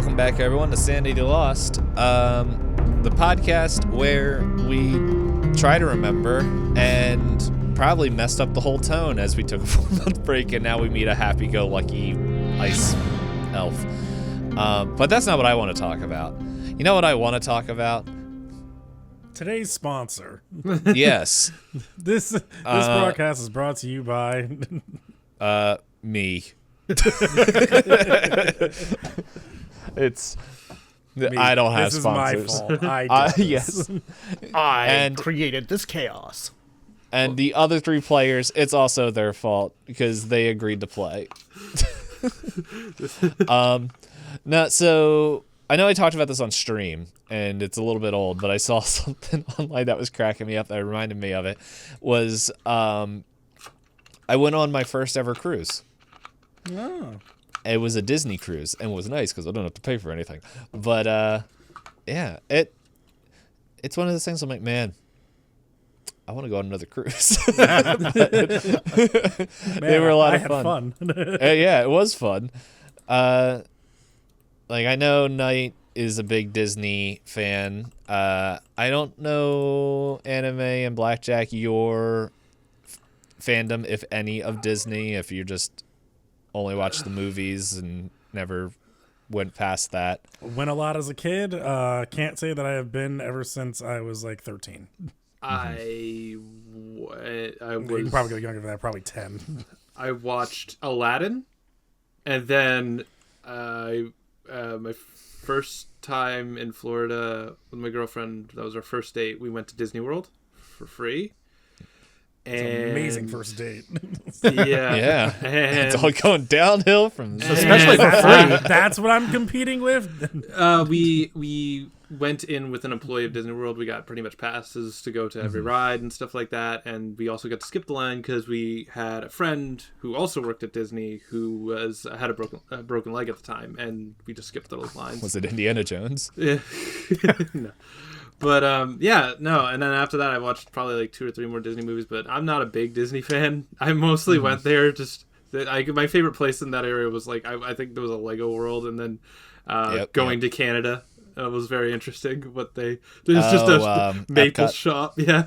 Welcome back, everyone, to Sanity Lost, the podcast where we try to remember and probably messed up the whole tone as we took a 4-month break, and now we meet a happy-go-lucky ice elf. But that's not what I want to talk about. You know what I want to talk about? Today's sponsor. Yes. This broadcast is brought to you by... me. It's... Me. I don't have this sponsors. This is my fault. I did yes. I created this chaos. And the other 3 players, it's also their fault because they agreed to play. No, so I know I talked about this on stream, and it's a little bit old, but I saw something online that was cracking me up that reminded me of it. Was I went on my first ever cruise. Oh. It was a Disney cruise, and it was nice because I don't have to pay for anything. But yeah, it's one of those things I'm like, man, I want to go on another cruise. Man, they were a lot of had fun. fun. Yeah, it was fun. Like, I know Knight is a big Disney fan. I don't know anime and Blackjack, your fandom, if any, of Disney, if you just only watched the movies and never went past that. Went a lot as a kid. Can't say that I have been ever since I was like 13. I You was can probably go younger than that, probably 10. I watched Aladdin, and then my first time in Florida with my girlfriend, that was our first date. We went to Disney World for free. It's an amazing first date. Yeah. And It's all going downhill from... especially for free. That's what I'm competing with. We went in with an employee of Disney World. We got pretty much passes to go to every ride and stuff like that, and we also got to skip the line because we had a friend who also worked at Disney who had a broken leg at the time, and we just skipped those lines. Was it Indiana Jones? Yeah. No. But yeah, no, and then after that I watched probably like 2 or 3 more Disney movies, but I'm not a big Disney fan. I mostly went there just my favorite place in that area was like I think there was a Lego World, and then going to Canada was very interesting. But there's just a maple Epcot. shop, yeah.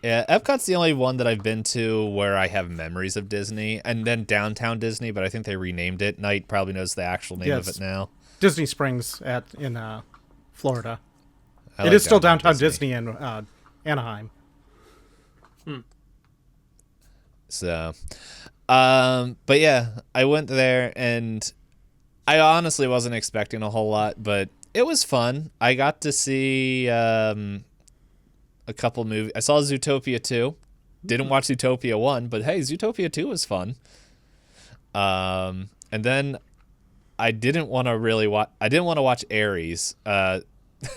Yeah, Epcot's the only one that I've been to where I have memories of Disney, and then Downtown Disney, but I think they renamed it. Knight probably knows the actual name of it now. Disney Springs in Florida. I It like is still Downtown Disney in Anaheim. So, but yeah, I went there, and I honestly wasn't expecting a whole lot, but it was fun. I got to see a couple movies. I saw Zootopia 2. Didn't watch Zootopia 1, but hey, Zootopia 2 was fun. And then I didn't want to watch Ares,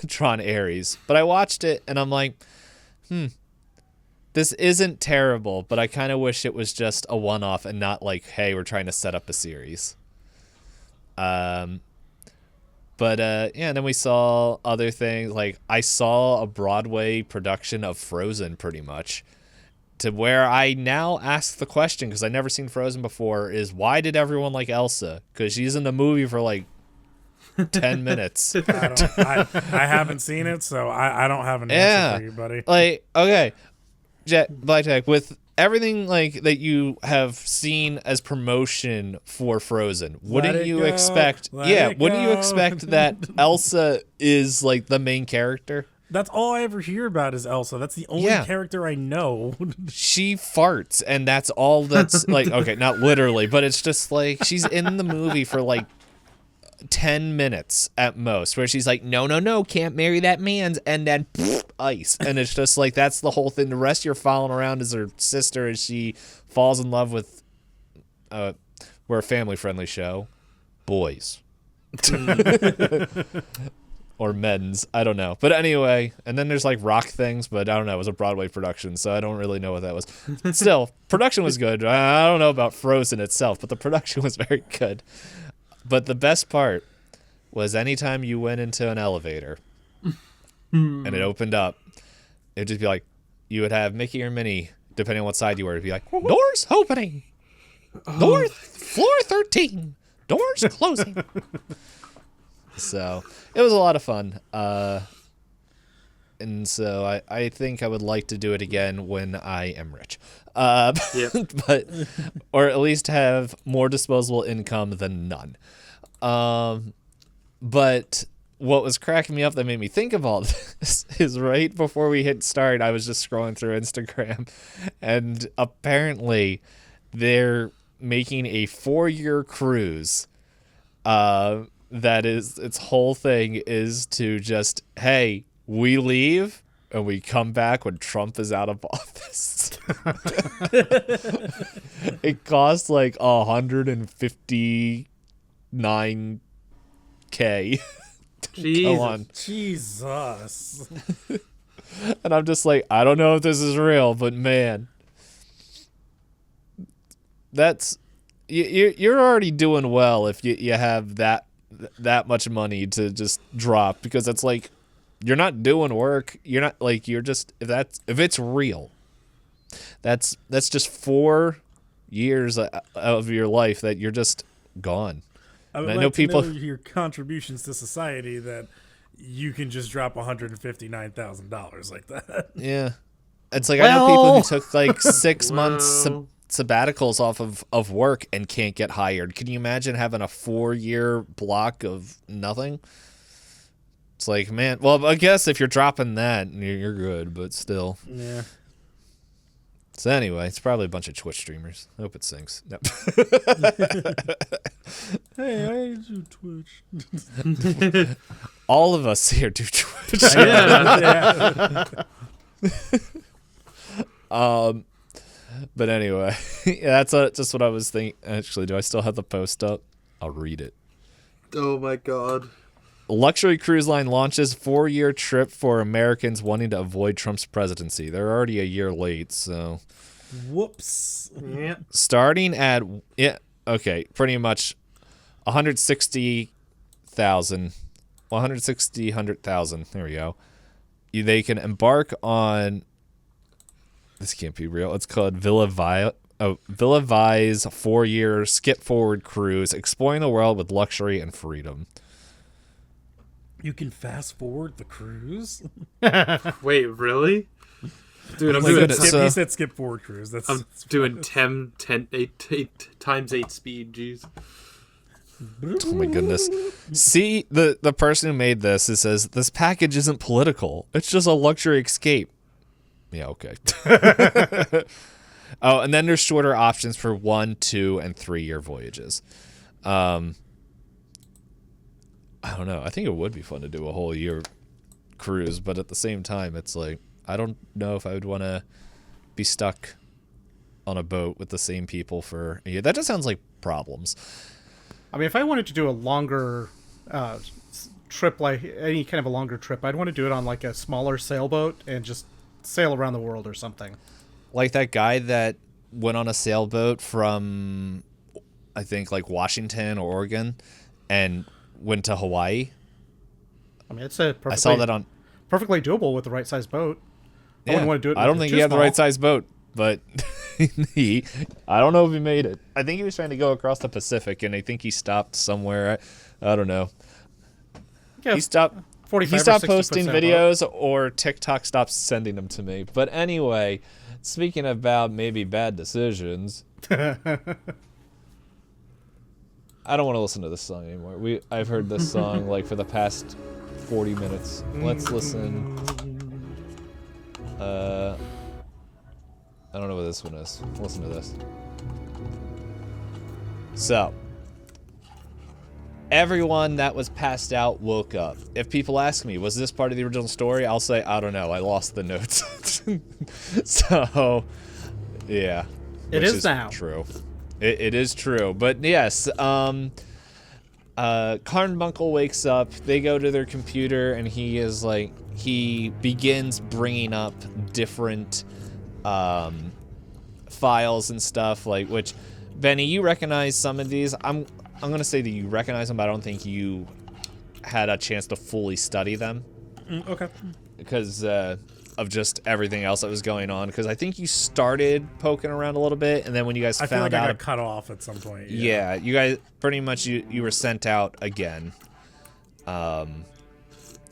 Tron Ares, but I watched it and I'm like, this isn't terrible, but I kind of wish it was just a one-off and not like, hey, we're trying to set up a series. But yeah, and then we saw other things. Like, I saw a Broadway production of Frozen, pretty much, to where I now ask the question, because I've never seen Frozen before, is why did everyone like Elsa? Because she's in the movie for like 10 minutes. I haven't seen it, so I don't have an answer for you, buddy. Like, okay, Blackjack, with everything like that you have seen as promotion for Frozen, wouldn't you expect that Elsa is like the main character? That's all I ever hear about is Elsa. That's the only character I know. She farts, and that's all that's like, okay, not literally, but it's just like she's in the movie for like 10 minutes at most, where she's like, no, can't marry that man's, and then ice. And it's just like, that's the whole thing. The rest you're following around is her sister as she falls in love with, we're a family-friendly show, boys. Or men's, I don't know. But anyway, and then there's like rock things, but I don't know. It was a Broadway production, so I don't really know what that was. Still, production was good. I don't know about Frozen itself, but the production was very good. But the best part was anytime you went into an elevator and it opened up, it would just be like, you would have Mickey or Minnie, depending on what side you were, it'd be like, doors opening, floor 13. Doors closing. So it was a lot of fun. And so I think I would like to do it again when I am rich. Yep. But or at least have more disposable income than none. But what was cracking me up that made me think of all this is right before we hit start, I was just scrolling through Instagram, and apparently they're making a 4-year cruise. That is, its whole thing is to just, hey, we leave and we come back when Trump is out of office. It costs like $159K. Go on. Jesus. And I'm just like, I don't know if this is real, but man, that's you're already doing well if you have that much money to just drop, because it's like you're not doing work. You're not like you're just if it's real, that's just 4 years of your life that you're just gone. I would And I like know to people- know your contributions to society that you can just drop $159,000 like that. Yeah. It's like I know people Well- who took like 6 months Well. sabbaticals off of work and can't get hired. Can you imagine having a 4-year block of nothing? It's like, man, well, I guess if you're dropping that, you're good, but still. Yeah. So anyway, it's probably a bunch of Twitch streamers. I hope it sinks. No. Hey, I do Twitch. All of us here do Twitch. Yeah. But anyway, yeah, that's just what I was thinking. Actually, do I still have the post up? I'll read it. Oh my god. Luxury cruise line launches 4-year trip for Americans wanting to avoid Trump's presidency. They're already a year late, so Whoops. Yeah. starting at pretty much 160,000. There we go. They can embark on. This can't be real. It's called Villa Vi's 4-year skip forward cruise, exploring the world with luxury and freedom. You can fast forward the cruise? Wait, really? Dude, I'm my doing goodness. He said skip forward cruise. That's I'm doing 10 8 times 8 speed. Jeez. Oh my goodness. See, the person who made this, it says, this package isn't political. It's just a luxury escape. Yeah, okay. Oh, and then there's shorter options for 1, 2, and 3-year voyages. I don't know. I think it would be fun to do a whole year cruise, but at the same time, it's like, I don't know if I would want to be stuck on a boat with the same people for a year. That just sounds like problems. I mean, if I wanted to do a longer trip, like any kind of a longer trip, I'd want to do it on like a smaller sailboat and just sail around the world or something. Like that guy that went on a sailboat from, I think, like Washington or Oregon and went to Hawaii. I mean, it's a perfectly, I saw that on. perfectly doable with the right size boat. I Yeah, wouldn't want to do it. I don't with think too he had the small. right size boat, but I don't know if he made it. I think he was trying to go across the Pacific, and I think he stopped somewhere. I don't know. Yeah, He stopped. 45 He or stopped 60 foot posting sailboat. videos, or TikTok stopped sending them to me. But anyway, speaking about maybe bad decisions, I don't want to listen to this song anymore. I've heard this song like for the past 40 minutes. Let's listen. I don't know what this one is. Listen to this. So, everyone that was passed out woke up. If people ask me, was this part of the original story? I'll say, I don't know. I lost the notes. So, yeah. It which is now. True. It is true. But yes, Carnbunkle wakes up. They go to their computer, and he begins bringing up different files and stuff, like, which, Benny, you recognize some of these. I'm gonna say that you recognize them, but I don't think you had a chance to fully study them, Okay. because of just everything else that was going on, because I think you started poking around a little bit, and then when you guys I feel found like I out, got cut off at some point. yeah, you guys pretty much you were sent out again.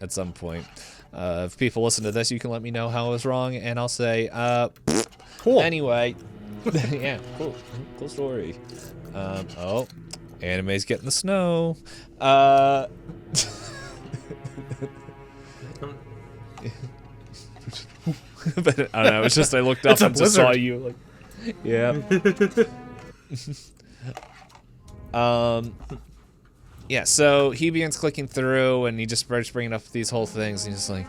At some point. If people listen to this, you can let me know how I was wrong, and I'll say, Cool. Anyway, yeah, cool story. Oh, anime's getting the snow. But I don't know. It's just I looked up and just saw you. Like, yeah. Yeah, so he begins clicking through, and he just starts bringing up these whole things, and he's like,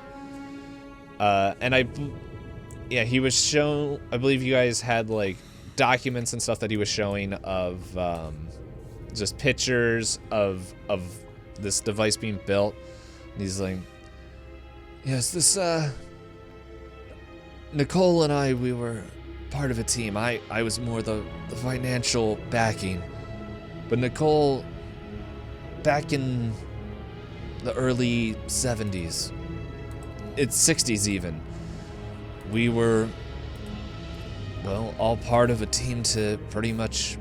he was shown, I believe you guys had, like, documents and stuff that he was showing of, just pictures of this device being built, and he's like, yes, this, Nicole and I, we were part of a team. I was more the financial backing, but Nicole, back in the early 70s, it's 60s even, we were, well, all part of a team to pretty much,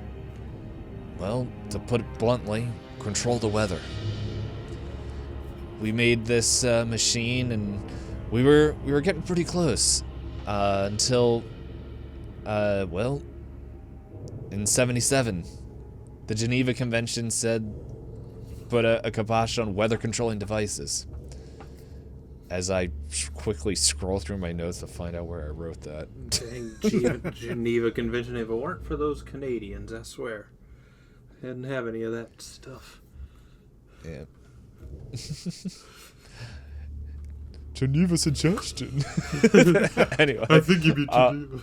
well, to put it bluntly, control the weather. We made this machine, and we were getting pretty close until, well, in 77, the Geneva Convention said put a kibosh on weather-controlling devices. As I quickly scroll through my notes to find out where I wrote that. Dang, Geneva Convention. If it weren't for those Canadians, I swear, I didn't have any of that stuff. Yeah. Geneva suggestion. Anyway. I think you'd be Geneva.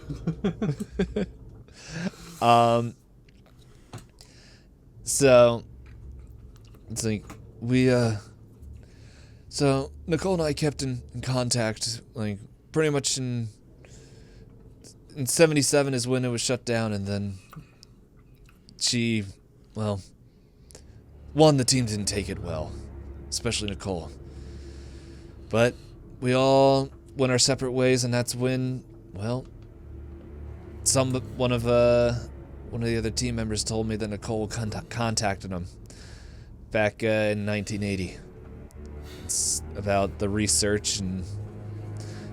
So it's like so Nicole and I kept in contact, like, pretty much in 77 is when it was shut down, and then she, well, one, the team didn't take it well, especially Nicole. But we all went our separate ways, and that's when, well, one of the other team members told me that Nicole contacted him back in 1980. It's about the research, and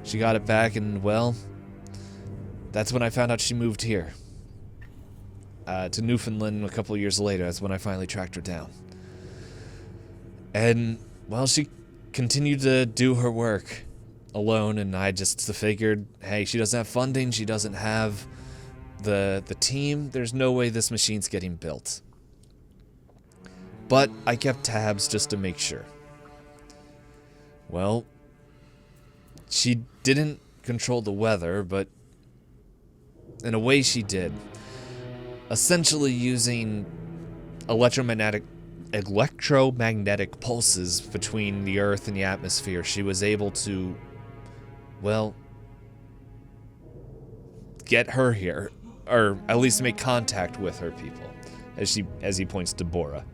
she got it back, and, well, that's when I found out she moved here. To Newfoundland a couple years later. That's when I finally tracked her down. And, well, she continued to do her work alone, and I just figured, hey, she doesn't have funding, she doesn't have the team, there's no way this machine's getting built. But I kept tabs just to make sure. Well, she didn't control the weather, but in a way she did. Essentially using electromagnetic pulses between the Earth and the atmosphere, she was able to, well, get her here, or at least make contact with her people, as he points to Bora.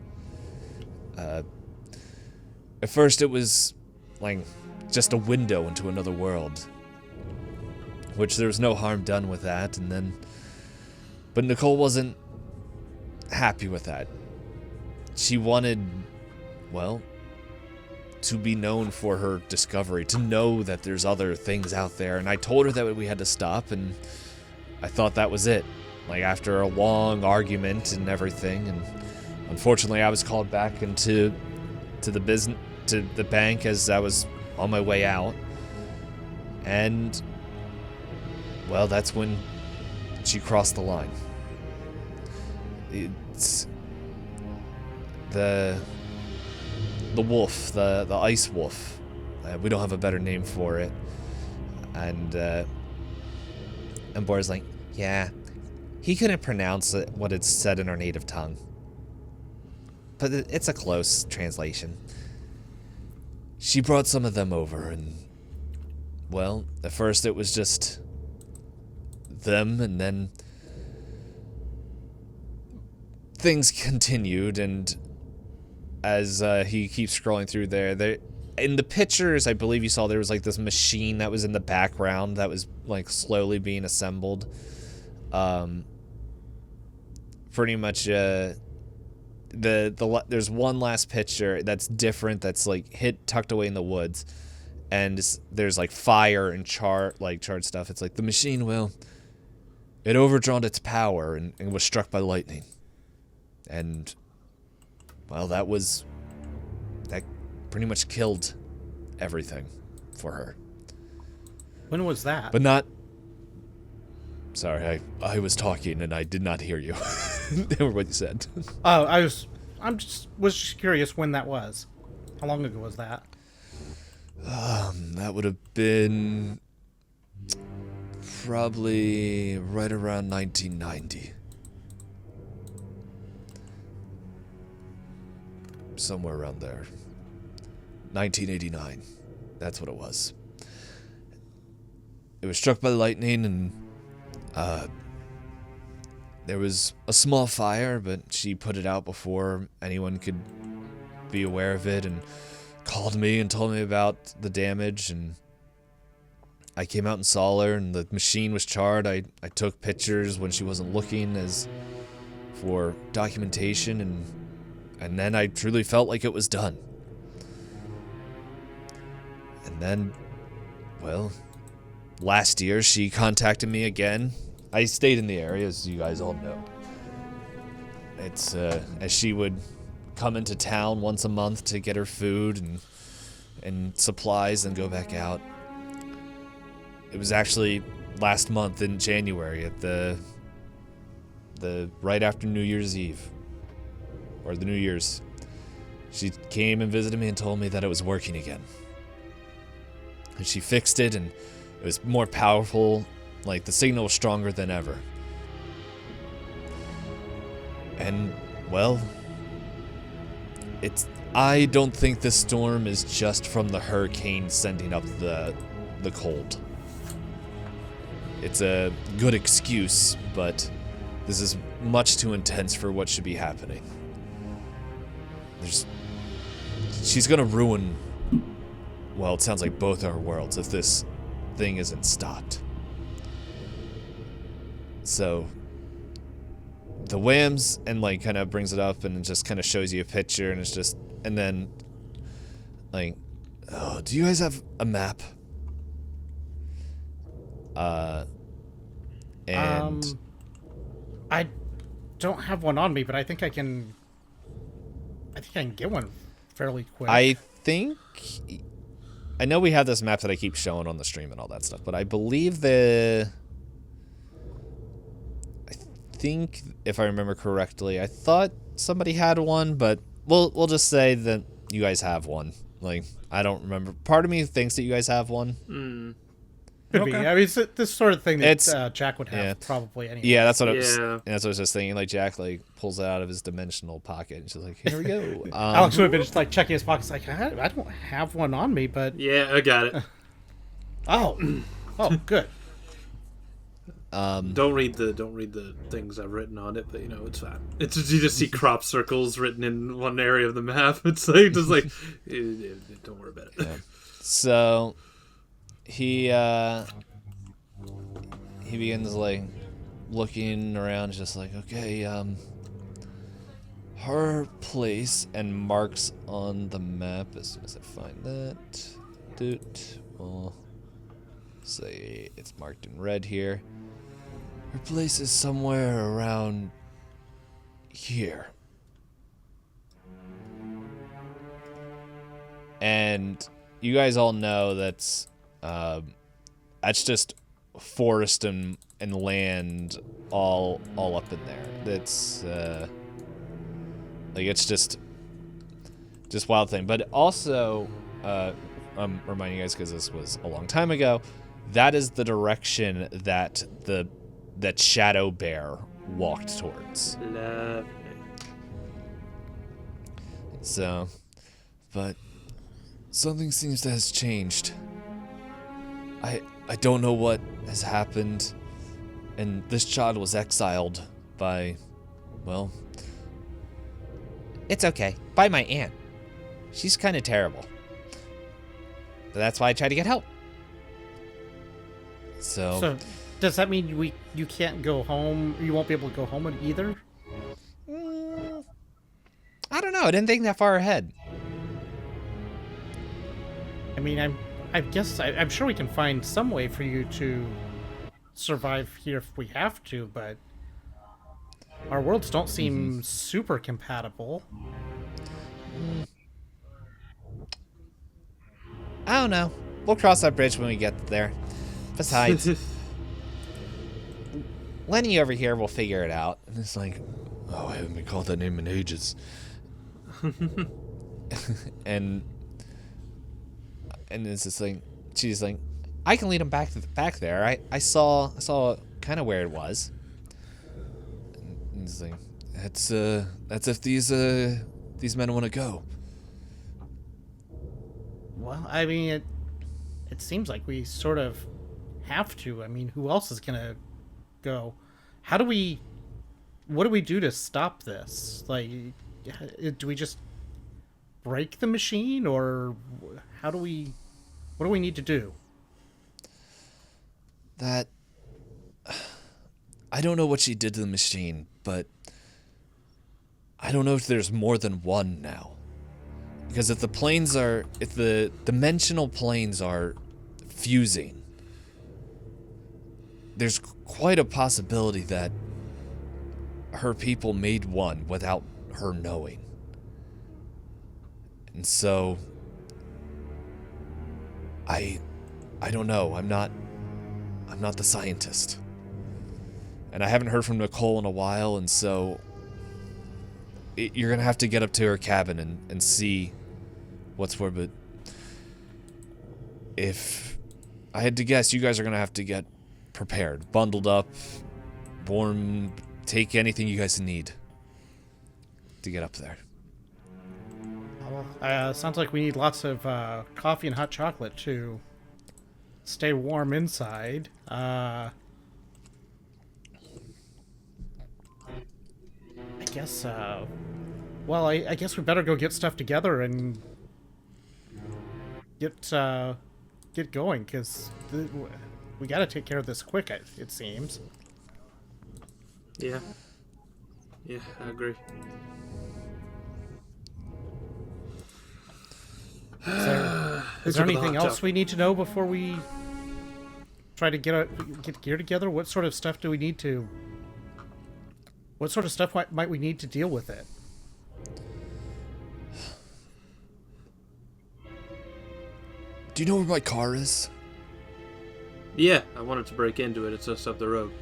At first it was like just a window into another world, which there was no harm done with that, but Nicole wasn't happy with that. She wanted, well, to be known for her discovery, to know that there's other things out there, and I told her that we had to stop, and I thought that was it. Like, after a long argument and everything, and unfortunately I was called back into the bank as I was on my way out, and, well, that's when she crossed the line. It's the wolf, the ice wolf. We don't have a better name for it. And Bora's like, yeah, he couldn't pronounce what it said in our native tongue, but it's a close translation. She brought some of them over, and, well, at first it was just them, and then things continued, and as he keeps scrolling through there, in the pictures, I believe you saw there was like this machine that was in the background that was like slowly being assembled. Pretty much, there's one last picture that's different. That's like tucked away in the woods, and there's like fire and charred stuff. It's like the machine it overdrawn its power and was struck by lightning, and well, that pretty much killed everything for her. When was that? But not. Sorry, I was talking and I did not hear you. Or what you said. Oh, was just curious when that was. How long ago was that? That would have been probably right around 1990. Somewhere around there. 1989. That's what it was. It was struck by lightning, and there was a small fire, but she put it out before anyone could be aware of it, and called me and told me about the damage, and I came out and saw her, and the machine was charred. I took pictures when she wasn't looking for documentation, and then I truly felt like it was done. And then, well, last year she contacted me again. I stayed in the area, as you guys all know. It's as she would come into town once a month to get her food and supplies and go back out. It was actually last month in January at the right after New Year's Eve, or the New Year's. She came and visited me and told me that it was working again. And she fixed it, and it was more powerful. Like, the signal was stronger than ever. And, well, I don't think this storm is just from the hurricane sending up the cold. It's a good excuse, but this is much too intense for what should be happening. She's gonna ruin, well, it sounds like both our worlds if this thing isn't stopped. So, the Whams, and like kind of brings it up and it just kind of shows you a picture, and it's just, and then like, oh, do you guys have a map? And I don't have one on me, but I think I can get one fairly quick. I know we have this map that I keep showing on the stream and all that stuff, but I believe if I remember correctly, I thought somebody had one, but we'll just say that you guys have one. Like, I don't remember. Part of me thinks that you guys have one. Could be. I mean, it's this sort of thing that Jack would have probably anyway. Yeah, that's what that's what I was just thinking. Like, Jack puulls it out of his dimensional pocket and she's like, "Here we go." Alex would have been just like checking his pockets, like, I don't have one on me, but yeah, I got it. oh, good. Don't read the things I've written on it, but you know it's fine. It's just, you just see crop circles written in one area of the map. It's like just like don't worry about it. Yeah. So he begins like looking around, just like, okay, her place, and marks on the map as soon as I find that. We'll say it's marked in red here. Her place is somewhere around here. And you guys all know that's just forest and land all up in there. That's like, it's just wild thing. But also, I'm reminding you guys, because this was a long time ago, that is the direction that that Shadow Bear walked towards. Love it. So, but something seems to has changed. I don't know what has happened, and this child was exiled by, well, it's okay. By my aunt. She's kind of terrible. that's why I tried to get help. So, does that mean you can't go home? You won't be able to go home either? I don't know. I didn't think that far ahead. I mean, I'm sure we can find some way for you to survive here if we have to, but our worlds don't seem super compatible. I don't know. We'll cross that bridge when we get there. Besides, Lenny over here will figure it out. And it's like, oh, I haven't been called that name in ages. and it's just like, she's like, I can lead him back there. I saw kind of where it was. And it's like, that's if these men want to go. Well, I mean, it seems like we sort of have to. I mean, who else is gonna go? What do we do to stop this? Like, do we just break the machine, or what do we need to do? That, I don't know what she did to the machine, but I don't know if there's more than one now. Because if the dimensional planes are fusing, there's quite a possibility that her people made one without her knowing. And so, I don't know. I'm not the scientist. And I haven't heard from Nicole in a while, and so you're going to have to get up to her cabin and see what's where, but if I had to guess, you guys are going to have to get prepared, bundled up, warm, take anything you guys need to get up there. Sounds like we need lots of coffee and hot chocolate to stay warm inside. I guess, well, I guess we better go get stuff together and get going, because we got to take care of this quick, it seems. Yeah, I agree. Is there anything else we need to know before we try to get gear together? What sort of stuff do we need to... What sort of stuff might we need to deal with it? Do you know where my car is? Yeah, I wanted to break into it. It's just up the road.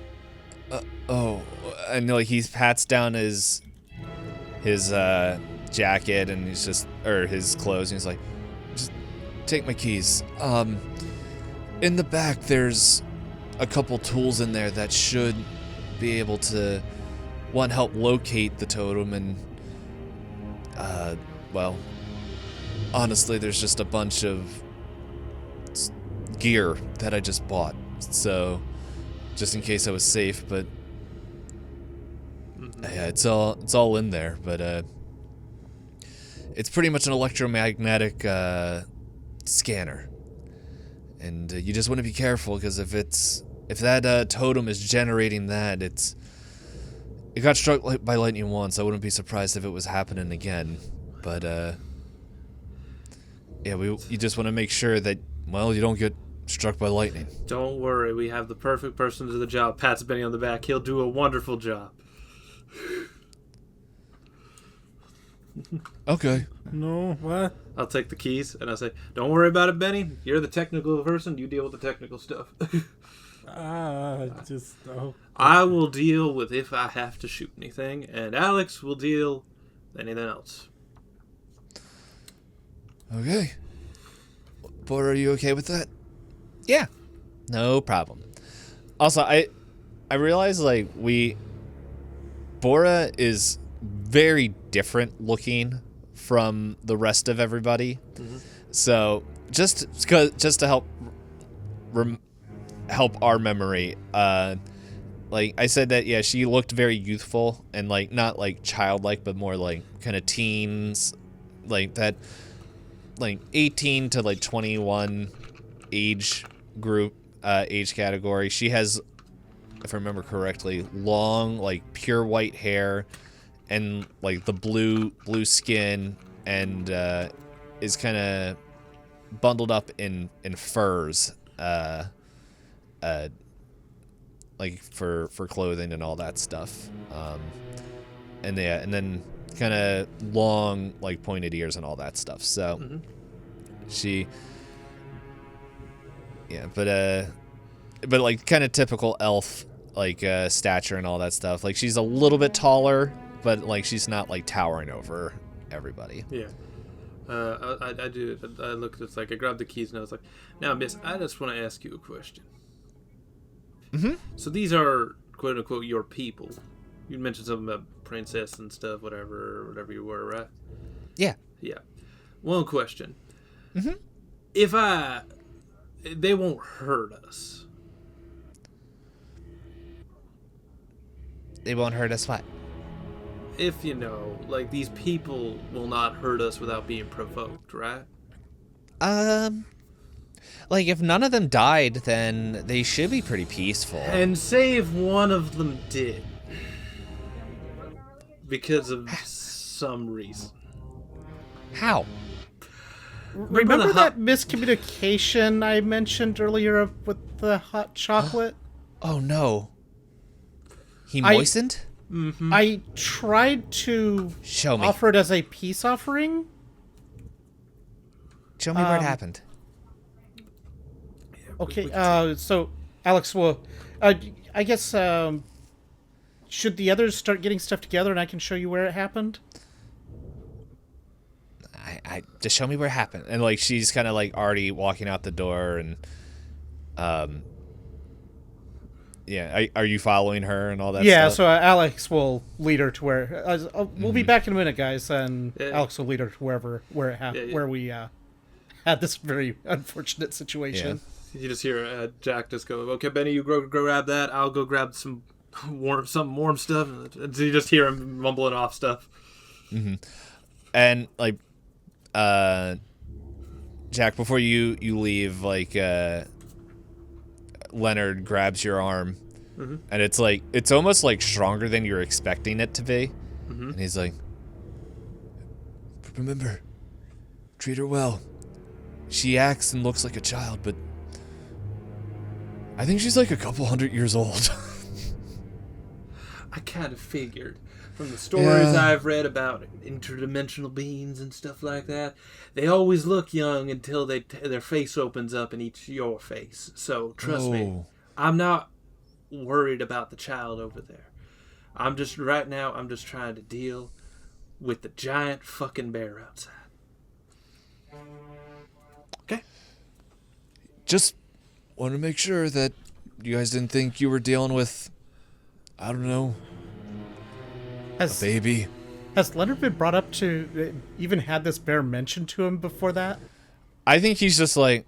I know. He pats down his jacket and his clothes, and he's like, just take my keys. In the back, there's a couple tools in there that should be able to, one, help locate the totem, and well, honestly, there's just a bunch of gear that I just bought, so just in case I was safe, but yeah, it's all in there, but it's pretty much an electromagnetic scanner, and you just want to be careful, because if that totem is generating that, it got struck by lightning once. I wouldn't be surprised if it was happening again, but yeah, you just want to make sure that, well, you don't get struck by lightning. Don't worry, we have the perfect person to do the job. Pats Benny on the back. He'll do a wonderful job. Okay. No, what? I'll take the keys and I'll say, don't worry about it, Benny. You're the technical person. You deal with the technical stuff. I will deal with if I have to shoot anything, and Alex will deal with anything else. Okay. Bora, are you okay with that? Yeah. No problem. Also, I realize, like, Bora is very different looking from the rest of everybody. Mm-hmm. So just to help our memory, like I said that, yeah, she looked very youthful and, like, not like childlike, but more like kind of teens, like that. like 18 to like 21 age group, age category. She has, if I remember correctly, long, like pure white hair and like the blue skin, and is kind of bundled up in furs, like for clothing and all that stuff. And then kind of long, like pointed ears and all that stuff. So she, yeah, but like kind of typical elf, like stature and all that stuff. Like she's a little bit taller, but like she's not like towering over everybody. Yeah. I do. I looked. It's like I grabbed the keys and I was like, "Now, Miss, I just want to ask you a question." Mm-hmm. So these are quote unquote your people. You mentioned something about princess and stuff, whatever you were, right? Yeah. Yeah. One question. Mm-hmm. They won't hurt us. They won't hurt us. What? If like these people will not hurt us without being provoked, right? Like if none of them died, then they should be pretty peaceful. And say if one of them did. Because of some reason. How? Remember that miscommunication I mentioned earlier with the hot chocolate? Oh no. He moistened? Mm-hmm. I tried to Show me. offer it as a peace offering. Show me where it happened. Okay, so Alex, well, I guess should the others start getting stuff together and I can show you where it happened? I just show me where it happened. And like she's kind of like already walking out the door, and yeah, are you following her and all that Yeah, stuff? so Alex will lead her to where we'll be back in a minute, guys, and Alex will lead her to where we had this very unfortunate situation. Yeah. You just hear Jack just go, "Okay, Benny, you go grab that. I'll go grab some warm stuff." And so you just hear him mumbling off stuff. Mm-hmm. And like, Jack, before you leave, like, Leonard grabs your arm, and it's almost like stronger than you're expecting it to be, and he's like, "Remember, treat her well. She acts and looks like a child, but I think she's like a couple 100 years old." I kind of figured from the stories I've read about interdimensional beings and stuff like that, they always look young until their face opens up and eats your face. So trust me, I'm not worried about the child over there. I'm just trying to deal with the giant fucking bear outside. Okay. Just want to make sure that you guys didn't think you were dealing with, I don't know, a baby. Has Leonard been brought up to even had this bear mentioned to him before that? I think he's just like,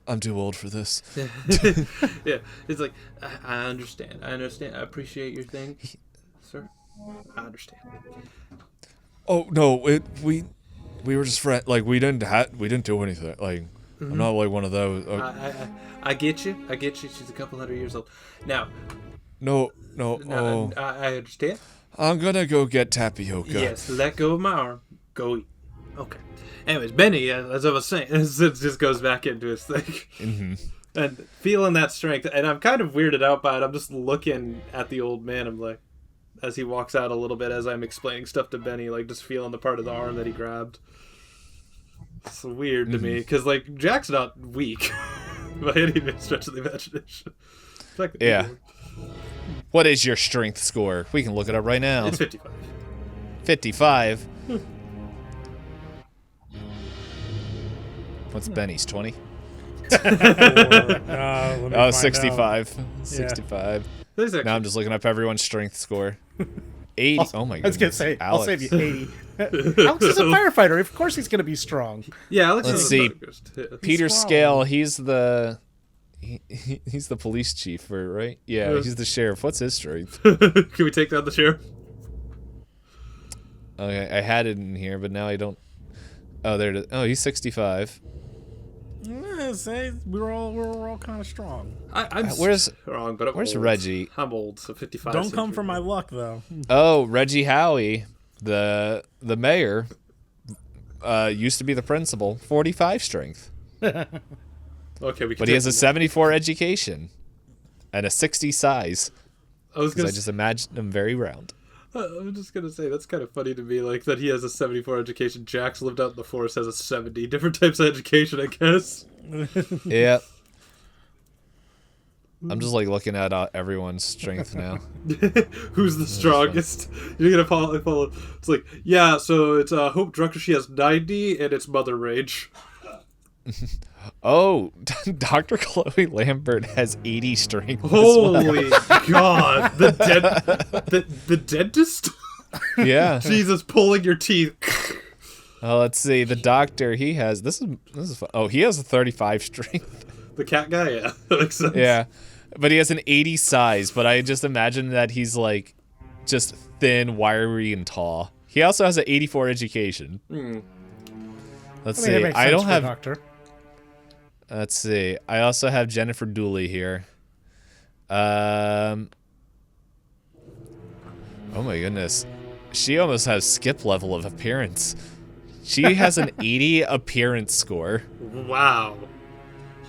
I'm too old for this. Yeah, it's like, I understand. I appreciate your thing, sir. I understand. Oh no, we were just friends. Like we didn't do anything. Like I'm not like one of those. I get you. She's a couple 100 years old now. No. I understand. I'm gonna go get tapioca. Yes, let go of my arm. Go eat. Okay. Anyways, Benny, as I was saying, it just goes back into his thing. And feeling that strength, and I'm kind of weirded out by it. I'm just looking at the old man. I'm like, as he walks out a little bit, as I'm explaining stuff to Benny, like just feeling the part of the arm that he grabbed. It's weird to me, because like Jack's not weak by any stretch of the imagination. Yeah. What is your strength score? We can look it up right now. It's 55. 55? What's Benny's, 20? Oh, 65. 65. Now I'm just looking up everyone's strength score. 80. Oh my god. I was going to say, Alex. I'll save you 80. Alex is a firefighter. Of course he's going to be strong. Yeah, Alex Let's is see. Peter strong. Scale, he's the police chief, right? Yeah, he's the sheriff. What's his strength? Can we take down the sheriff? Okay, I had it in here, but now I don't. Oh, there it is. Oh, he's 65. Say we're all kind of strong. I'm Where's strong, but I'm where's old. Reggie? I'm old, so 55. Don't seems come for my reasonable. luck though. Oh, Reggie Howie, the mayor, used to be the principal. 45 strength, Okay, we can. but he has a 74 education and a 60 size. I was Because gonna. I just imagined him very round. I'm just gonna say that's kind of funny to me, like that he has a 74 education. Jax lived out in the forest, has a 70. Different types of education, I guess. Yeah. I'm just like looking at everyone's strength now. Who's the strongest? You're gonna follow. It's like, yeah. So it's Hope Drucker. She has 90, and it's Mother Rage. Oh, Dr. Chloe Lambert has 80 strength. as Holy God! The dentist. well. Yeah. Jesus, pulling your teeth. Oh, let's see. The doctor, he has this is fun. Oh, he has a 35 strength. The cat guy, yeah, that makes sense. Yeah. But he has an 80 size, but I just imagine that he's like just thin, wiry, and tall. He also has an 84 education. Let's I mean, it see. makes I sense don't for a have doctor. Let's see. I also have Jennifer Dooley here. Oh my goodness. She almost has skip level of appearance. She has an 80 appearance score. Wow.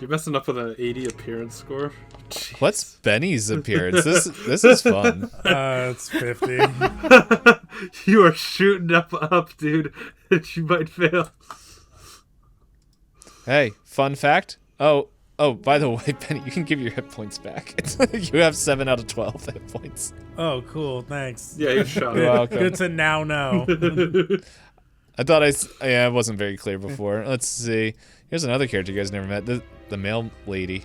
You're messing up with an 80 appearance score. Jeez. What's Benny's appearance? This is fun. It's 50. You are shooting up, dude. You might fail. Hey, fun fact. Oh, by the way, Benny, you can give your hit points back. You have 7 out of 12 hit points. Oh, cool. Thanks. Yeah, you shot. You're welcome. Good to now know. I thought I wasn't very clear before. Let's see. Here's another character you guys never met. The male lady.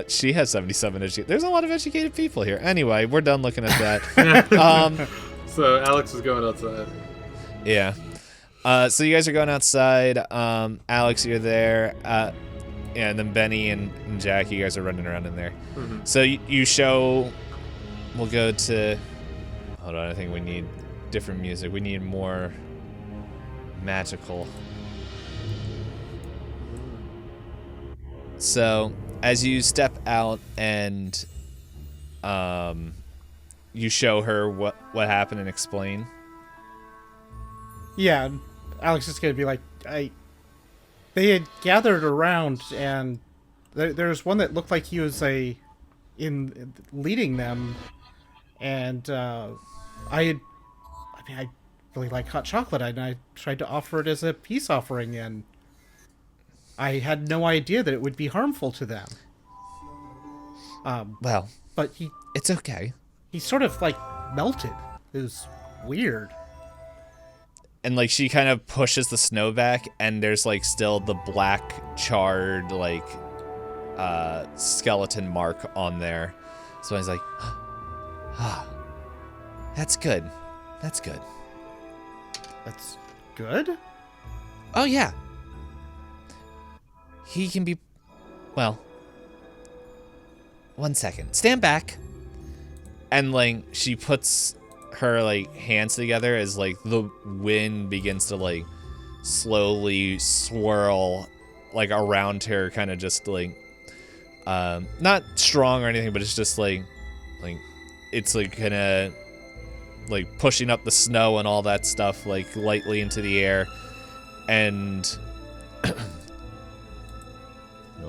She has 77 education. There's a lot of educated people here. Anyway, we're done looking at that. So Alex is going outside. Yeah. So you guys are going outside. Alex, you're there. Yeah, and then Benny and Jack, you guys are running around in there. Mm-hmm. So you show. We'll go to. Hold on, I think we need different music. We need more magical. So as you step out and you show her what happened and explain. Yeah, Alex is gonna be like, they had gathered around, and there's one that looked like he was in leading them, and I really like hot chocolate, and I tried to offer it as a peace offering, and I had no idea that it would be harmful to them. Well, But it's okay. he sort of like melted. It was weird. And like she kind of pushes the snow back, and there's like still the black charred like skeleton mark on there. So he's like, ah, that's good. That's good. That's good? Oh yeah. He can be, well, one second. Stand back. And like she puts her like hands together as like the wind begins to like slowly swirl like around her, kind of just like not strong or anything, but it's just like it's like kind of like pushing up the snow and all that stuff like lightly into the air. And I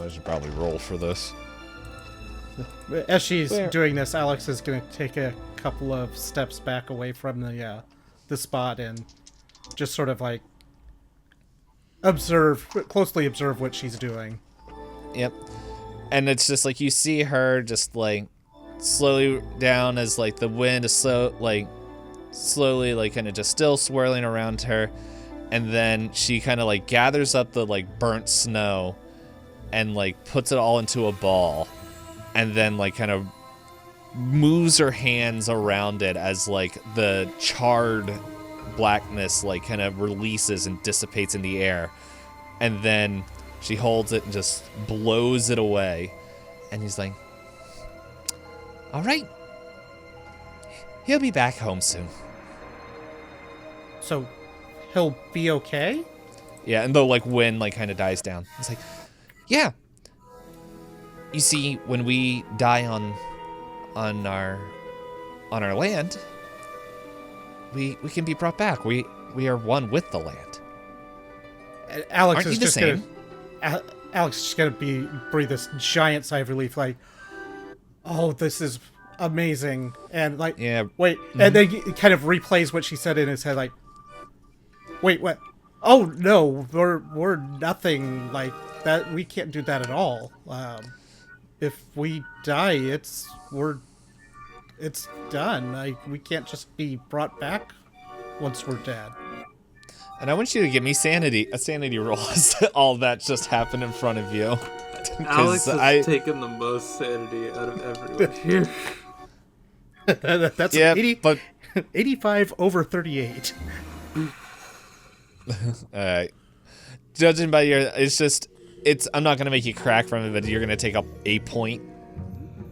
should probably roll for this. As she's Where? doing this, Alex is going to take a couple of steps back away from the spot and just sort of like closely observe what she's doing. Yep. And it's just like you see her just like slowly down as like the wind is slowly like kind of just still swirling around her, and then she kind of like gathers up the like burnt snow and like puts it all into a ball, and then like kind of moves her hands around it as like the charred blackness like kind of releases and dissipates in the air, and then she holds it and just blows it away. And he's like, all right, he'll be back home soon. So he'll be okay? Yeah, and the like wind like kind of dies down. It's like, yeah. You see, when we die on our land, we can be brought back. We are one with the land. Alex Aren't is you the just same? Alex is just gonna breathe this giant sigh of relief, like, oh, this is amazing, and like, Yeah. wait, and then he kind of replays what she said in his head, like, wait, what? Oh no, we're nothing like that. We can't do that at all. If we die, it's done. Like, we can't just be brought back once we're dead. And I want you to give me a sanity roll as all that just happened in front of you. Alex has I taken the most sanity out of everyone here. That's yeah, 80, but 85 over 38. judging by your, I'm not gonna make you crack from it, but you're gonna take up a point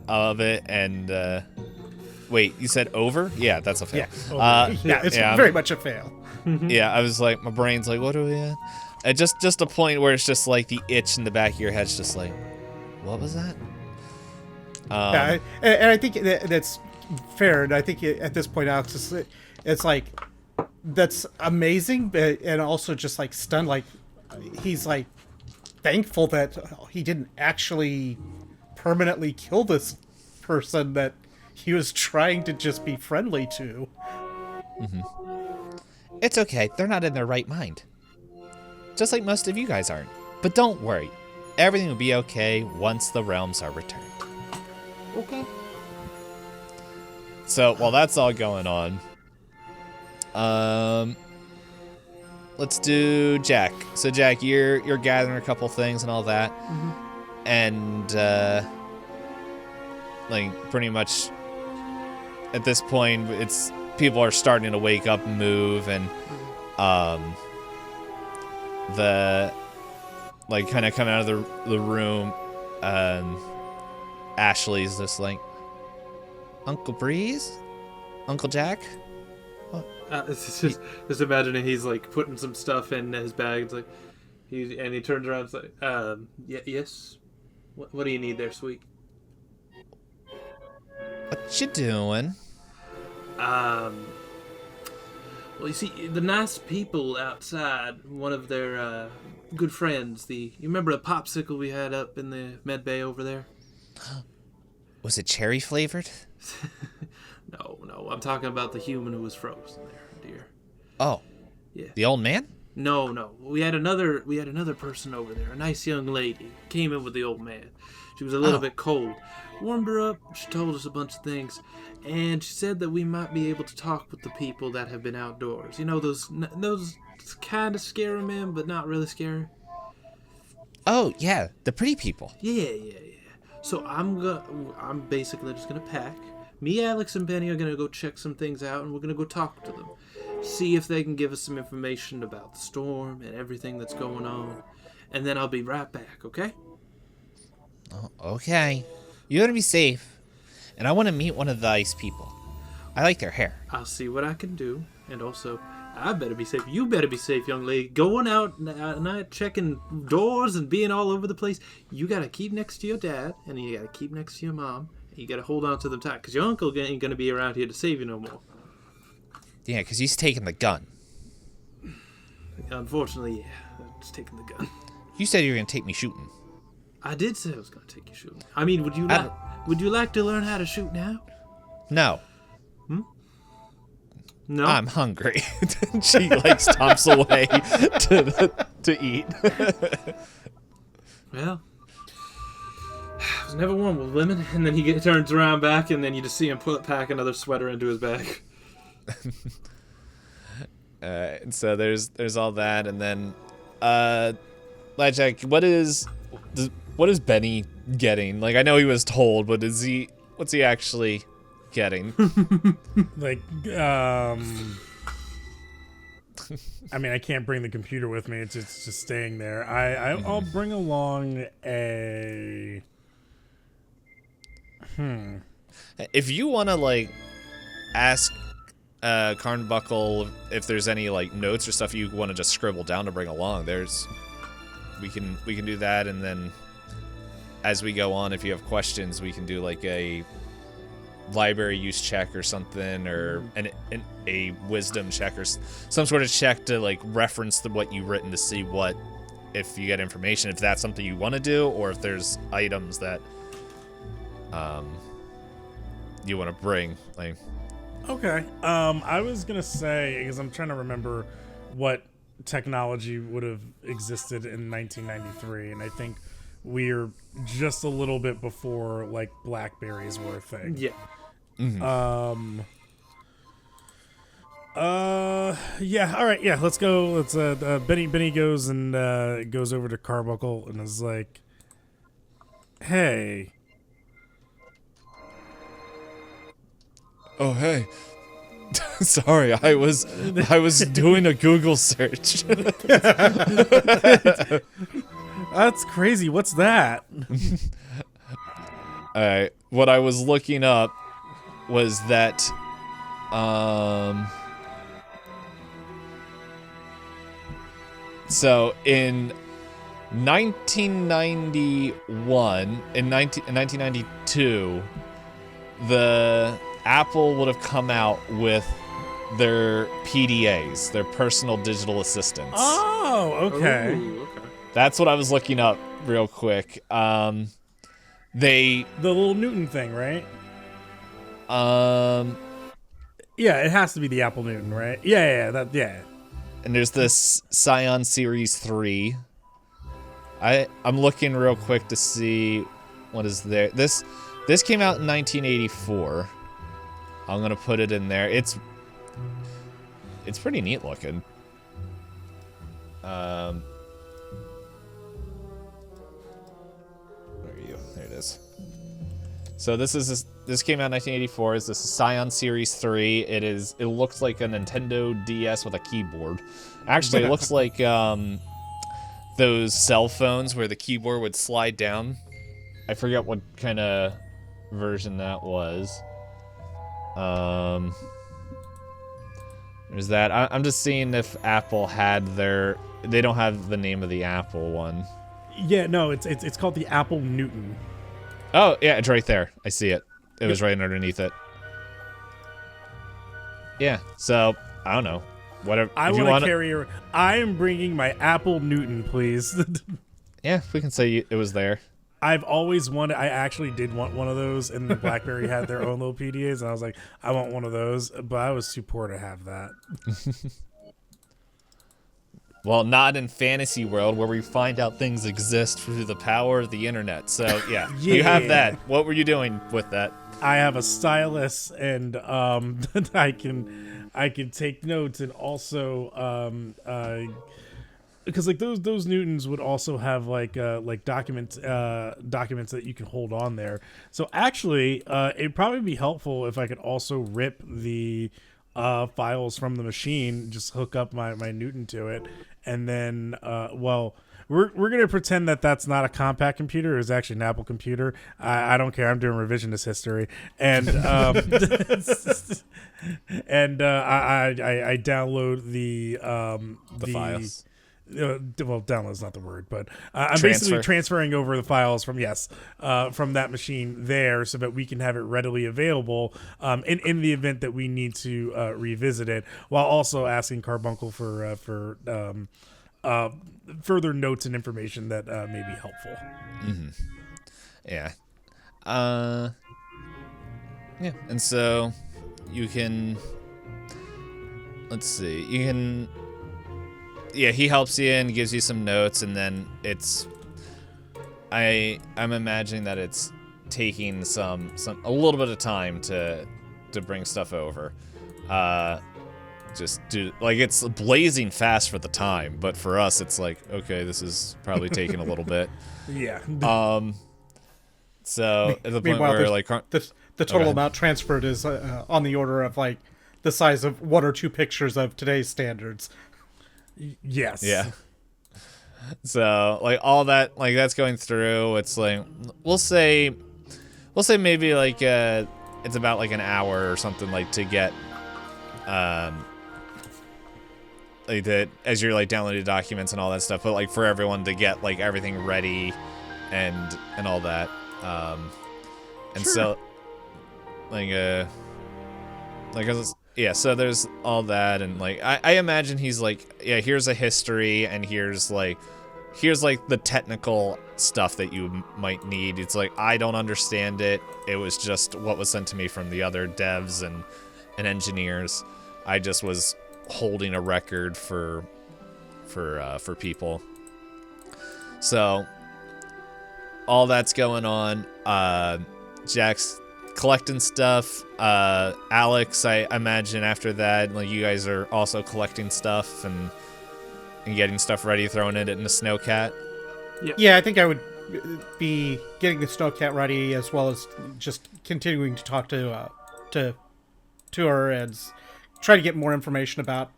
of it. And wait, you said over? Yeah, that's a fail. Yeah, it's yeah. very much a fail. Yeah, I was like, my brain's like, what are we at? And just a point where it's just like the itch in the back of your head's just like, what was that? Yeah, and I think that's fair. And I think at this point, Alex, it's like, that's amazing, but and also just like stunned. Like, he's like thankful that he didn't actually permanently kill this person that he was trying to just be friendly to. It's okay. They're not in their right mind. Just like most of you guys aren't. But don't worry. Everything will be okay once the realms are returned. Okay. So while that's all going on, let's do Jack. So Jack, you're gathering a couple things and all that, and like pretty much at this point, it's people are starting to wake up and move, and the like kind of coming out of the room. Ashley's just Uncle Brees, Uncle Jack. Just imagining he's like putting some stuff in his bag. It's like he turns around. It's like, yes. What do you need there, sweet? What you doing? Well, you see, the nice people outside, one of their good friends, you remember a popsicle we had up in the med bay over there? Was it cherry flavored? No, I'm talking about the human who was frozen there, dear. Oh, Yeah. the old man? No. We had another person over there, a nice young lady. Came in with the old man. She was a little bit cold. Warmed her up. She told us a bunch of things, and she said that we might be able to talk with the people that have been outdoors. You know, those kind of scary men, but not really scary. Oh yeah, the pretty people. Yeah. So I'm basically just gonna pack. Me, Alex, and Benny are gonna go check some things out, and we're gonna go talk to them, see if they can give us some information about the storm and everything that's going on, and then I'll be right back. Okay? Oh, okay. You gotta be safe, and I want to meet one of the ice people. I like their hair. I'll see what I can do, and also, I better be safe. You better be safe, young lady. Going out at night, checking doors and being all over the place. You gotta keep next to your dad, and you gotta keep next to your mom. And you gotta hold on to them tight, because your uncle ain't gonna be around here to save you no more. Yeah, because he's taking the gun. Unfortunately, yeah. Just taking the gun. You said you were gonna take me shooting. I did say I was gonna take you shooting. I mean, would you like to learn how to shoot now? No, No. I'm hungry. She stomps away to eat. Well, I was never one with women. And then he turns around back, and then you just see him pack another sweater into his bag. And so there's all that, and then Jack, what is Benny getting? Like, I know he was told, but what's he actually getting? I mean, I can't bring the computer with me. It's just staying there. I'll bring along a. If you want to ask Carnbuckle, if there's any like notes or stuff you want to just scribble down to bring along, we can do that, and then as we go on, if you have questions, we can do like a library use check or something, or a wisdom check or some sort of check to like reference what you've written to see what, if you get information, if that's something you want to do, or if there's items that you want to bring. Like, Okay. I was gonna say, because I'm trying to remember what technology would have existed in 1993, and I think we're just a little bit before like Blackberries were a thing. Yeah. Yeah. All right. Yeah. Let's go. Let's. Benny goes and goes over to Carbuncle and is like, "Hey." oh hey, sorry, I was doing a Google search. That's crazy. What's that? Alright, what I was looking up was that, so in 1992, the Apple would have come out with their PDAs, their personal digital assistants. Oh, okay. Ooh, okay. That's what I was looking up real quick. The little Newton thing, right? Yeah, it has to be the Apple Newton, right? Yeah. And there's this Scion Series 3. I'm looking real quick to see what is there. This came out in 1984. I'm gonna put it in there. It's pretty neat looking. Where are you? There it is. So this came out in 1984. This is Scion Series 3. It looks like a Nintendo DS with a keyboard. Actually, it looks like those cell phones where the keyboard would slide down. I forget what kind of version that was. There's that. I'm just seeing if Apple had they don't have the name of the Apple one. Yeah, no, it's called the Apple Newton. Oh, yeah, it's right there. I see it. It was right underneath it. Yeah, so, I don't know. Whatever. I want to carry I am bringing my Apple Newton, please. Yeah, we can say it was there. I've always wanted. I actually did want one of those, and the BlackBerry had their own little PDAs, and I was like, I want one of those, but I was too poor to have that. Well, not in fantasy world where we find out things exist through the power of the internet. So yeah, you have that. What were you doing with that? I have a stylus, and I can take notes, and also because like those Newtons would also have like documents that you can hold on there. So actually, it'd probably be helpful if I could also rip the files from the machine, just hook up my Newton to it, and then we're gonna pretend that that's not a compact computer. It's actually an Apple computer. I don't care. I'm doing revisionist history, and and I download the files. Well, download's not the word, but I'm basically transferring over the files from that machine there, so that we can have it readily available in the event that we need to revisit it, while also asking Carbuncle for further notes and information that may be helpful. Mm-hmm. Yeah. Yeah, and so you can. Let's see. You can. Yeah, he helps you and gives you some notes, and then it's. I'm imagining that it's taking a little bit of time to bring stuff over. It's blazing fast for the time, but for us it's like, okay, this is probably taking a little bit. Yeah. So at the point where like the total amount transferred is on the order of like the size of one or two pictures of today's standards. Yes. Yeah. So like all that, like that's going through. It's like we'll say maybe like it's about like an hour or something like to get like that as you're like downloading documents and all that stuff, but like for everyone to get like everything ready and all that. And so yeah, so there's all that, and like I imagine he's like, yeah, here's a history, and here's like the technical stuff that you might need. It's like, I don't understand it. It was just what was sent to me from the other devs and engineers. I just was holding a record for people. So all that's going on. Jack's collecting stuff. Alex, I imagine after that, like, you guys are also collecting stuff and getting stuff ready, throwing it in the snowcat. Yeah, I think I would be getting the snowcat ready, as well as just continuing to talk to her and try to get more information about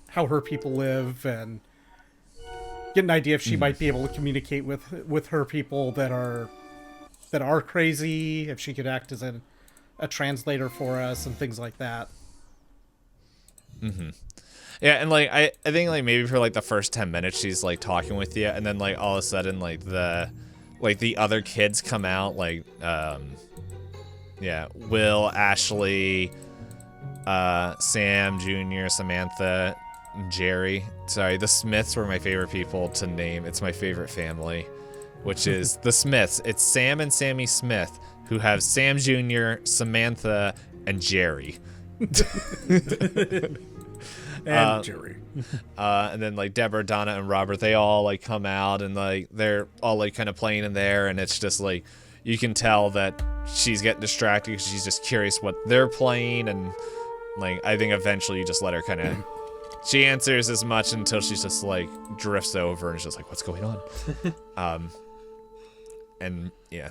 how her people live, and get an idea if she might be able to communicate with her people that are crazy, if she could act as a translator for us and things like that. Mm-hmm. Yeah, and like I think like maybe for like the first 10 minutes she's like talking with you, and then like all of a sudden like the other kids come out, like Will, Ashley, Sam Jr., Samantha, Jerry. Sorry, the Smiths were my favorite people to name. It's my favorite family, which is the Smiths. It's Sam and Sammy Smith, who have Sam Jr., Samantha, and Jerry. And Jerry. And then like Deborah, Donna, and Robert, they all like come out, and like they're all like kind of playing in there, and it's just like you can tell that she's getting distracted because she's just curious what they're playing, and like I think eventually you just let her kind of she answers as much until she's just like drifts over and is just like, what's going on? And yeah.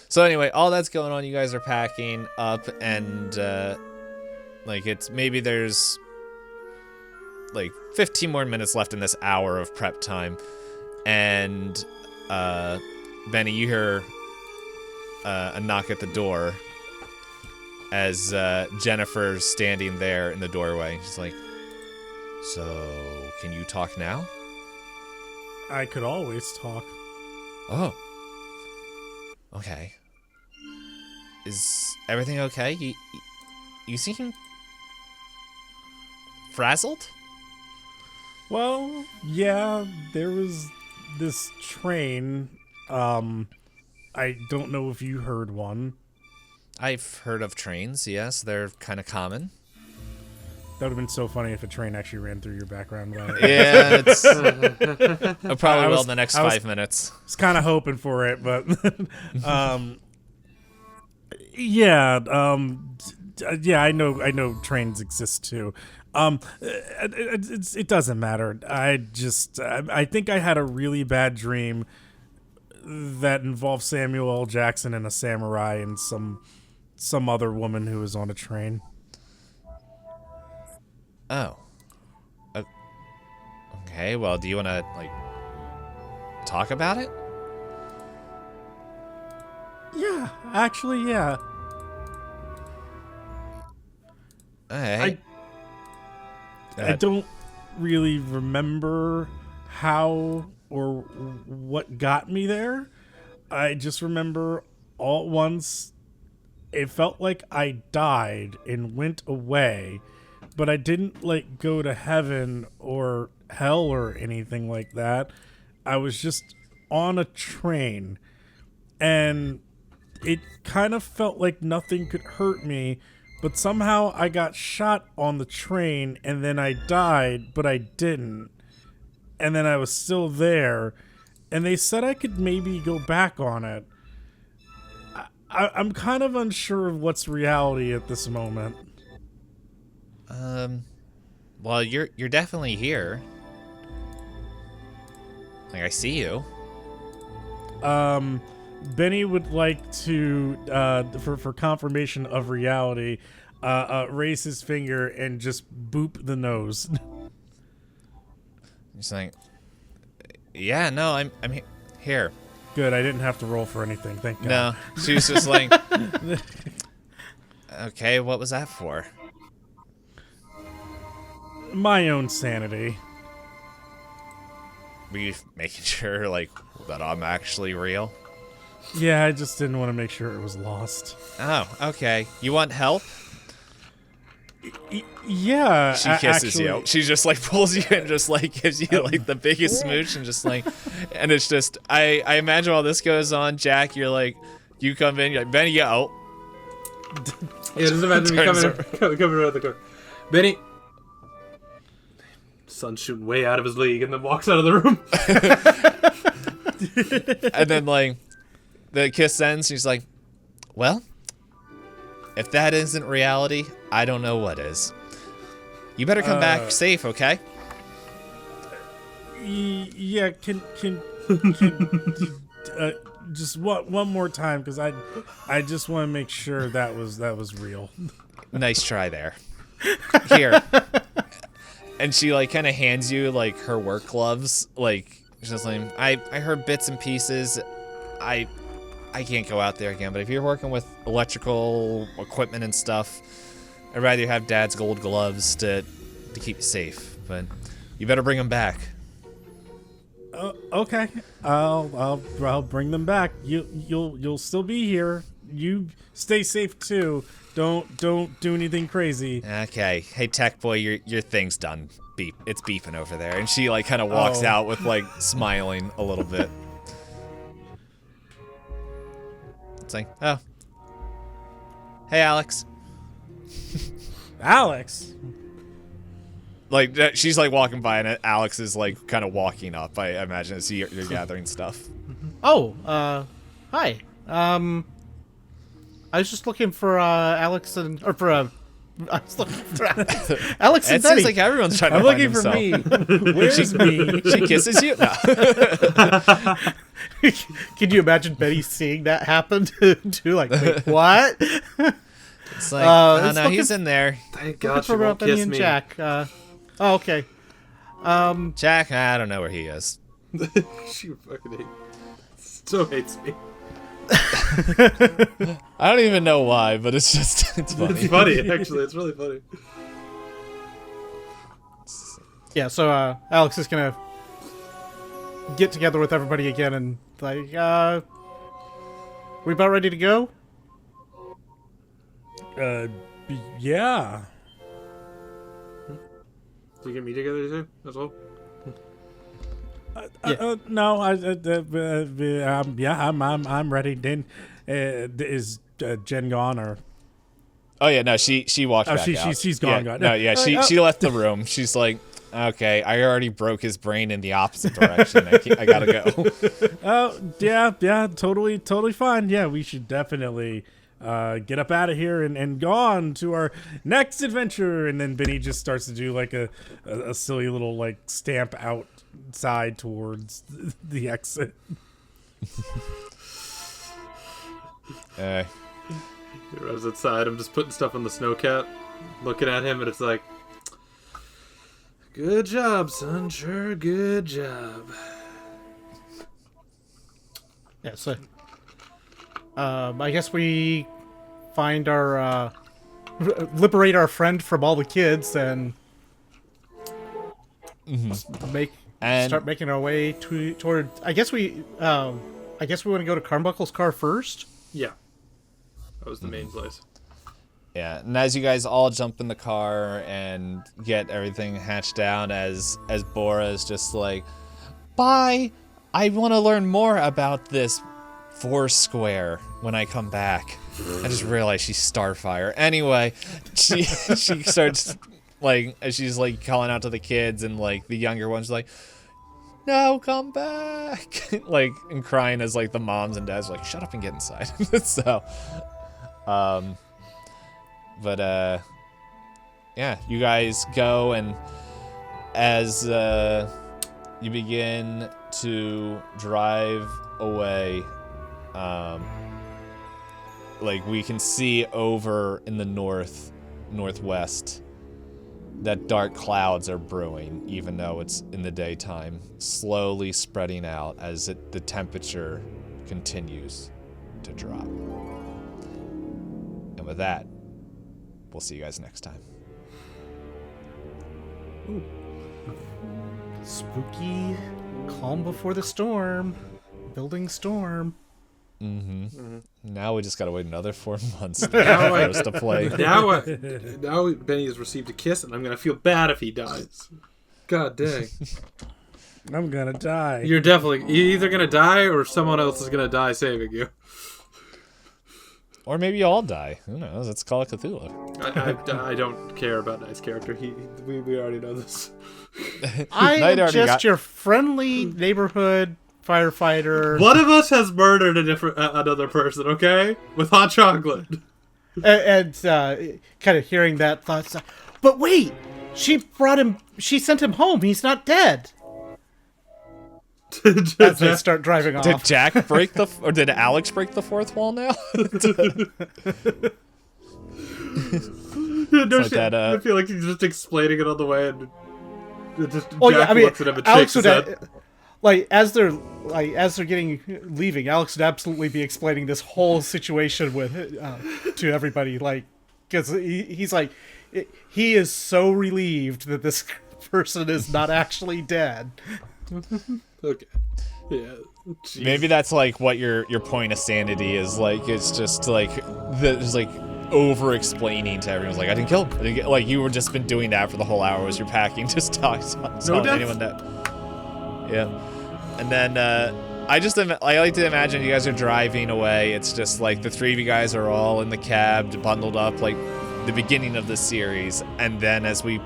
So anyway, all that's going on. You guys are packing up, and like it's maybe there's like 15 more minutes left in this hour of prep time, and Benny, you hear a knock at the door as Jennifer's standing there in the doorway. She's like, so can you talk now? I could always talk. Oh, okay. Is everything okay? You seem frazzled? Well, yeah, there was this train. I don't know if you heard one. I've heard of trains, yes. They're kind of common. That would have been so funny if a train actually ran through your background. Yeah, it's... I probably will in the next 5 minutes. I was kind of hoping for it, but... yeah, I know trains exist too. It doesn't matter. I think I had a really bad dream that involved Samuel L. Jackson and a samurai and some other woman who was on a train. Oh. Okay, well, do you want to, like, talk about it? Yeah, actually, yeah. Alright. I don't really remember how or what got me there. I just remember all at once it felt like I died and went away, but I didn't like go to heaven or hell or anything like that. I was just on a train, and it kind of felt like nothing could hurt me, but somehow I got shot on the train, and then I died, but I didn't. And then I was still there, and they said I could maybe go back on it. I'm kind of unsure of what's reality at this moment. Well, you're definitely here. Like, I see you. Benny would like to, for confirmation of reality, raise his finger and just boop the nose. He's like, yeah, no, I'm here. Good, I didn't have to roll for anything, thank God. No, she was just like, okay, what was that for? My own sanity. Were you making sure, like, that I'm actually real? Yeah, I just didn't want to make sure it was lost. Oh, okay. You want help? Yeah, She kisses actually, you. She just like pulls you and just like gives you like the biggest smooch and just like, and it's just I imagine while this goes on, Jack, you're like, you come in, you're like, Benny, get out. Yeah, just imagine me Turns coming around the corner. Benny. Sun's shooting way out of his league, and then walks out of the room. And then like the kiss ends. She's like, well, if that isn't reality, I don't know what is. You better come back safe, okay? Yeah, can just one more time, because I just want to make sure that was real. Nice try there. Here. And she like kind of hands you like her work gloves. Like she's just like, I heard bits and pieces. I can't go out there again. But if you're working with electrical equipment and stuff, I'd rather have Dad's gold gloves to keep you safe. But you better bring them back. Okay, I'll bring them back. You'll still be here. You stay safe too. Don't do anything crazy. Okay. Hey, tech boy, your thing's done. Beep. It's beeping over there. And she like kind of walks out with like smiling a little bit. It's like, oh. Hey, Alex. Alex. Like she's like walking by and Alex is like kind of walking up. I imagine as you're gathering stuff. Oh, hi. I was just looking for Alex and I was looking for Alex, Alex and It Betty. seems like everyone's trying to I'm find looking for himself. me. Where's me? She kisses you. No. Can you imagine Betty seeing that happen? To like, wait, what? It's like, oh it's no, looking- he's in there. Thank Looking God she for won't Benny kiss and me. Jack. Oh, okay. Jack, I don't know where he is. She fucking so hates me. I don't even know why, but it's just it's funny. It's funny, actually. It's really funny. Yeah. So Alex is gonna get together with everybody again and like, we about ready to go? Yeah. Do you get me together too, as well? No, I'm ready. Then, is Jen gone or? Oh yeah, no, she walked back out. She's gone. Yeah, Gone. no, yeah, she left the room. She's like, okay, I already broke his brain in the opposite direction. I gotta go. Oh yeah, totally fine. Yeah, we should definitely get up out of here and go on to our next adventure. And then Benny just starts to do like a silly little like stamp outside towards the exit. He runs outside. I'm just putting stuff on the snowcat, looking at him, and it's like, good job, son. Sure, good job. Yeah. So, I guess we find our liberate our friend from all the kids and start making our way toward. I guess we want to go to Carbuncle's car first. Yeah. That was the main place. Yeah, and as you guys all jump in the car and get everything hatched out, as Bora is just like, bye, I want to learn more about this Foursquare when I come back. I just realized she's Starfire. Anyway, she starts like, as she's like calling out to the kids, and like the younger one's like, no, come back, like, and crying as like the moms and dads are like, shut up and get inside. So yeah, you guys go, and as you begin to drive away, like we can see over in the northwest that dark clouds are brewing, even though it's in the daytime, slowly spreading out as the temperature continues to drop. And with that, we'll see you guys next time. Spooky, calm before the storm, building storm. Now we just gotta wait another 4 months Now for us to play. Now Benny has received a kiss, and I'm gonna feel bad if he dies. God dang. I'm gonna die. You're either gonna die or someone else is gonna die saving you. Or maybe you all die. Who knows? Let's call it Cthulhu. I don't care about Knight's character. We already know this. I Knight am already just got- your friendly neighborhood firefighter. One of us has murdered another person, okay? With hot chocolate. And kind of hearing that thought. But wait, she sent him home. He's not dead. As they start driving off. Did Jack break or did Alex break the fourth wall now? No like shit. that, I feel like he's just explaining it on the way, and Jack I looks at him and shakes his head. as they're leaving, Alex would absolutely be explaining this whole situation to everybody, because he's like, he is so relieved that this person is not actually dead. Okay. Yeah. Jeez. Maybe that's like what your point of sanity is like. It's just like it's like over explaining to everyone. It's like I didn't kill him. Like you were just been doing that for the whole hour as you're packing, just telling anyone that. Yeah, and then I like to imagine you guys are driving away. It's just like the three of you guys are all in the cab, bundled up, like the beginning of the series, and then as we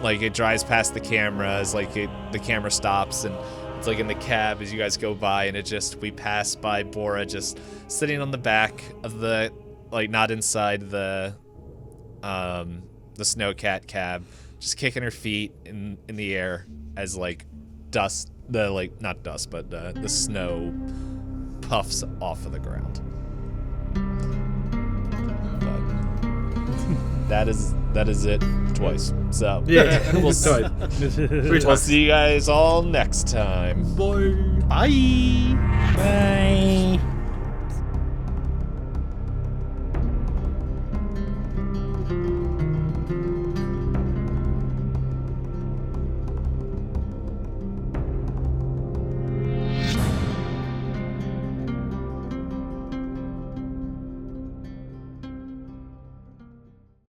it drives past the cameras, the camera stops and. It's like in the cab as you guys go by, and we pass by Bora just sitting on the back of the, not inside the Snowcat cab, just kicking her feet in the air as dust, not dust, but the snow puffs off of the ground. But that is it twice. So Yeah. we'll Three see you guys all next time. Boy. Bye. Bye.